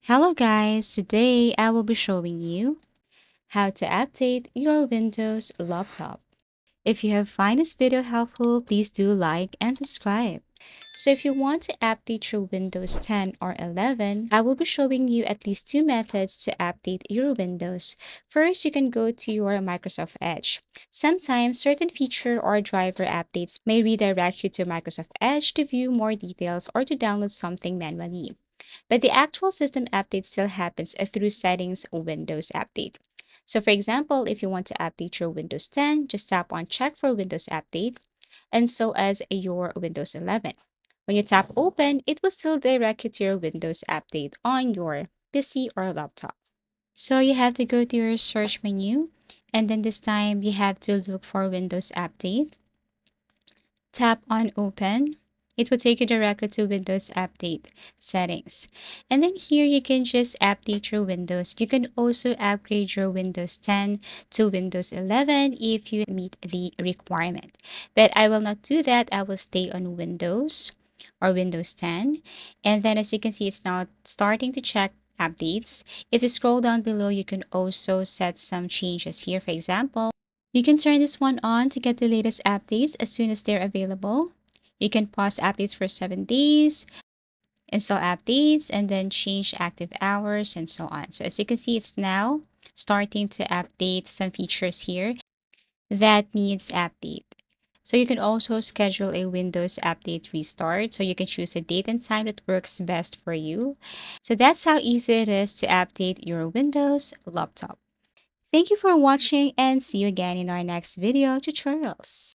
Hello guys, today I will be showing you how to update your Windows laptop. If you have find this video helpful, please do like and subscribe. So if you want to update your Windows 10 or 11, I will be showing you at least two methods to update your Windows. First, you can go to your Microsoft Edge. Sometimes certain feature or driver updates may redirect you to Microsoft Edge to view more details or to download something manually. But the actual system update still happens through Settings Windows Update. So for example, if you want to update your Windows 10, just tap on Check for Windows Update, and so as your Windows 11. When you tap Open, it will still direct you to your Windows Update on your PC or laptop. So you have to go to your search menu, and then this time you have to look for Windows Update. Tap on Open. It will take you directly to Windows Update settings. And then here you can just update your Windows. You can also upgrade your Windows 10 to Windows 11 if you meet the requirement. But I will not do that. I will stay on Windows or Windows 10. And then as you can see, it's now starting to check updates. If you scroll down below, you can also set some changes here. For example, you can turn this one on to get the latest updates as soon as they're available. You can pause updates for 7 days, install updates, and then change active hours and so on. So as you can see, it's now starting to update some features here that needs update. So you can also schedule a Windows update restart. So you can choose a date and time that works best for you. So that's how easy it is to update your Windows laptop. Thank you for watching and see you again in our next video tutorials.